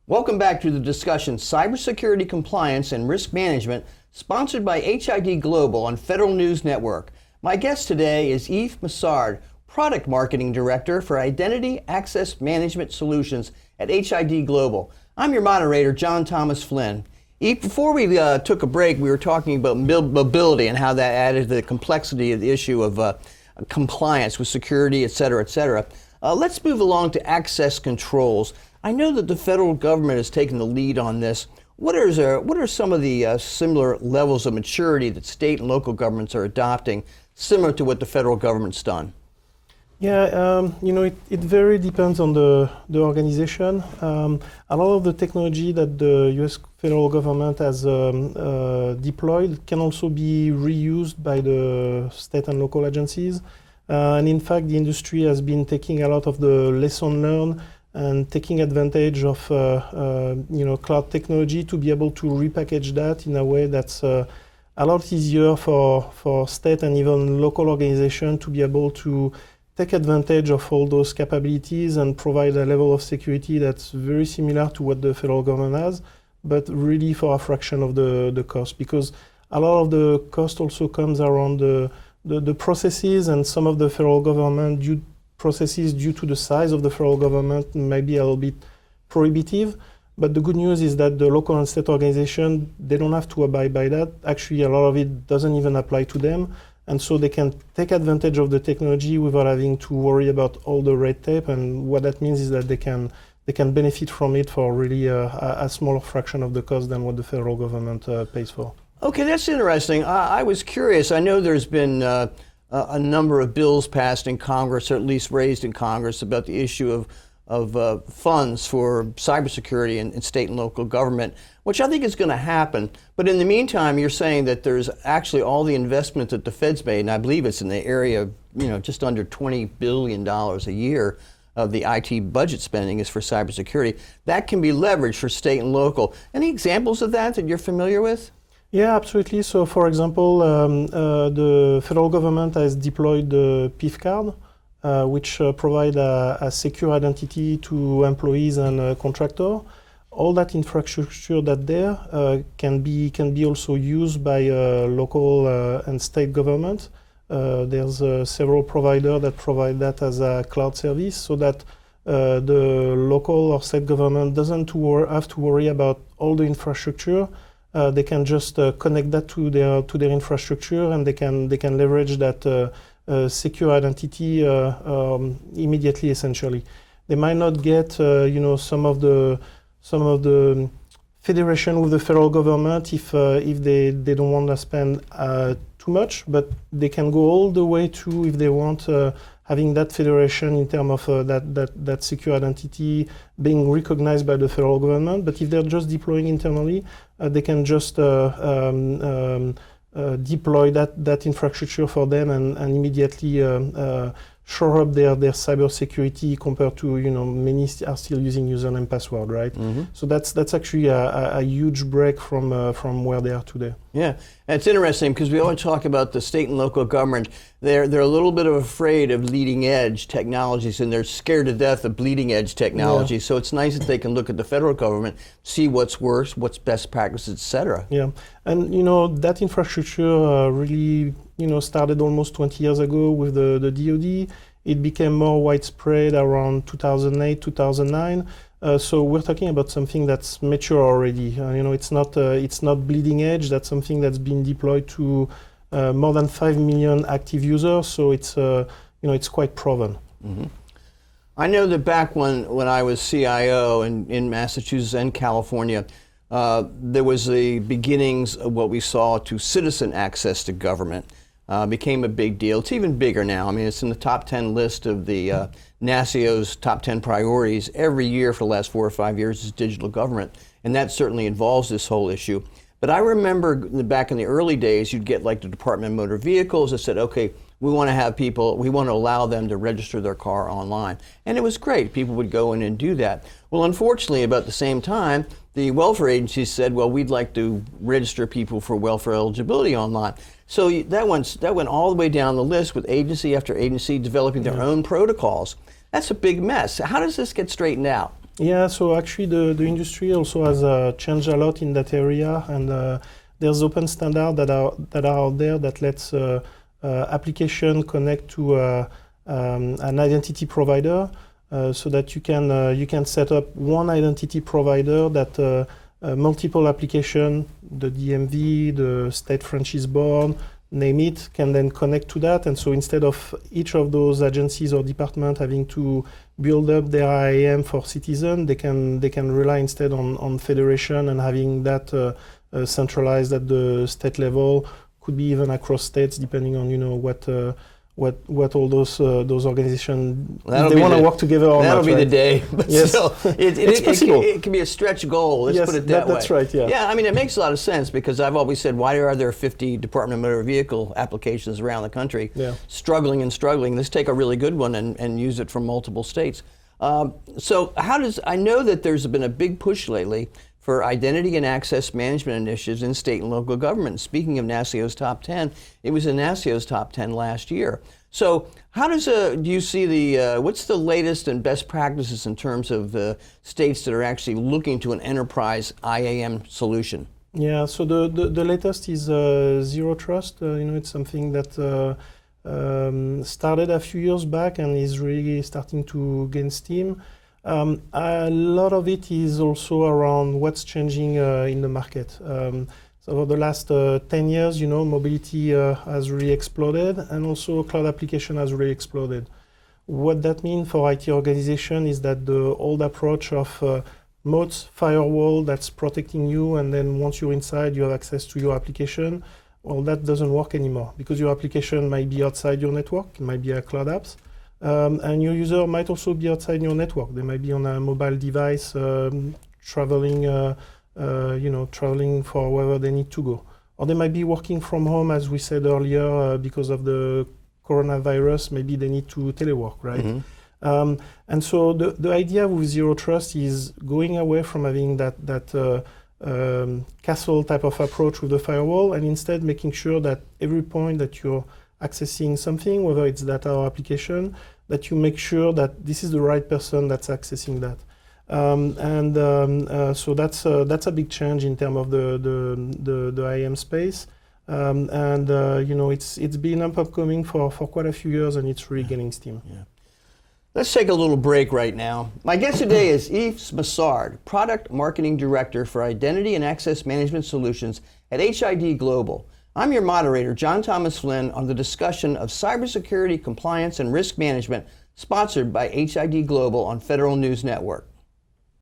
Welcome back to the discussion Cybersecurity Compliance and Risk Management, sponsored by HID Global on Federal News Network. My guest today is Yves Massard, Product Marketing Director for Identity Access Management Solutions at HID Global. I'm your moderator, John Thomas Flynn. Yves, before we took a break, we were talking about mobility and how that added to the complexity of the issue of compliance with security, et cetera, et cetera. Let's move along to access controls. I know that the federal government has taken the lead on this. What are some of the similar levels of maturity that state and local governments are adopting, similar to what the federal government's done? Yeah, it very depends on the organization. A lot of the technology that the U.S. federal government has deployed can also be reused by the state and local agencies. And in fact, the industry has been taking a lot of the lesson learned and taking advantage of cloud technology to be able to repackage that in a way that's a lot easier for state and even local organizations to be able to take advantage of all those capabilities and provide a level of security that's very similar to what the federal government has, but really for a fraction of the cost, because a lot of the cost also comes around the processes, and some of the federal government processes due to the size of the federal government may be a little bit prohibitive. But the good news is that the local and state organization, they don't have to abide by that. Actually, a lot of it doesn't even apply to them. And so they can take advantage of the technology without having to worry about all the red tape. And what that means is that they can benefit from it for really a smaller fraction of the cost than what the federal government pays for. Okay, that's interesting. I was curious. I know there's been a number of bills passed in Congress, or at least raised in Congress, about the issue of funds for cybersecurity in state and local government, which I think is going to happen. But in the meantime, you're saying that there's actually all the investment that the Fed's made, and I believe it's in the area of just under $20 billion a year of the IT budget spending is for cybersecurity. That can be leveraged for state and local. Any examples of that you're familiar with? Yeah, absolutely. So, for example, the federal government has deployed the PIF card, which provide a secure identity to employees and contractors. All that infrastructure that there can be also used by local and state government. There's several providers that provide that as a cloud service, so that the local or state government doesn't have to worry about all the infrastructure. They can just connect that to their infrastructure, and they can leverage that secure identity immediately. Essentially, they might not get some of the federation with the federal government if they don't want to spend too much, but they can go all the way to, if they want, having that federation in terms of that secure identity being recognized by the federal government. But if they're just deploying internally, they can just deploy that infrastructure for them and immediately shore up their cybersecurity compared to many are still using username password, right? Mm-hmm. So that's actually a huge break from where they are today. Yeah, and it's interesting because we always talk about the state and local government. They're a little bit afraid of leading edge technologies, and they're scared to death of bleeding edge technology. Yeah. So it's nice that they can look at the federal government, see what's worse, what's best practices, et cetera. Yeah, and that infrastructure really started almost 20 years ago with the DoD. It became more widespread around 2008, 2009. So we're talking about something that's mature already. It's not bleeding edge. That's something that's been deployed to more than 5 million active users. So it's quite proven. Mm-hmm. I know that back when I was CIO in Massachusetts and California, there was the beginnings of what we saw to citizen access to government. Became a big deal. It's even bigger now. I mean, it's in the top 10 list of the NACIO's top 10 priorities every year for the last 4 or 5 years is digital government, and that certainly involves this whole issue. But I remember back in the early days, you'd get like the Department of Motor Vehicles that said, okay, we want to allow them to register their car online. And it was great. People would go in and do that. Well, unfortunately, about the same time, the welfare agencies said, well, we'd like to register people for welfare eligibility online. So that went all the way down the list with agency after agency developing their own protocols. That's a big mess. How does this get straightened out? Yeah, so actually the industry also has changed a lot in that area, and there's open standards that are out there that lets application connect to an identity provider, so that you can set up one identity provider that multiple application, the DMV, the state franchise board, name it, can then connect to that. And so instead of each of those agencies or department having to build up their IAM for citizen, they can rely instead on federation and having that centralized at the state level, could be even across states, depending on what all those organizations, they want to work together or that'll not. Be right? the day. But yes. still, it can be a stretch goal. Let's yes, put it that way. That's right. Yeah. Yeah, I mean, it makes a lot of sense, because I've always said, why are there 50 Department of Motor Vehicle applications around the country struggling? Let's take a really good one and use it from multiple states. So I know that there's been a big push lately for identity and access management initiatives in state and local government. Speaking of NASCIO's top 10, it was in NASCIO's top 10 last year. So how do you see what's the latest and best practices in terms of states that are actually looking to an enterprise IAM solution? Yeah, so the latest is Zero Trust. It's something that started a few years back and is really starting to gain steam. A lot of it is also around what's changing in the market. So over the last 10 years, mobility has really exploded, and also cloud application has really exploded. What that means for IT organization is that the old approach of moats, firewall that's protecting you, and then once you're inside, you have access to your application. Well, that doesn't work anymore, because your application might be outside your network, it might be a cloud apps. And your user might also be outside your network. They might be on a mobile device, traveling for wherever they need to go. Or they might be working from home, as we said earlier, because of the coronavirus. Maybe they need to telework, right? Mm-hmm. And so the idea with Zero Trust is going away from having that castle type of approach with the firewall, and instead making sure that every point that you're accessing something, whether it's data or application, that you make sure that this is the right person that's accessing that. So that's a big change in terms of the IAM space. It's been up and coming for quite a few years, and it's really gaining steam. Yeah. Let's take a little break right now. My guest today is Yves Massard, Product Marketing Director for Identity and Access Management Solutions at HID Global. I'm your moderator, John Thomas Flynn, on the discussion of cybersecurity, compliance, and risk management, sponsored by HID Global on Federal News Network.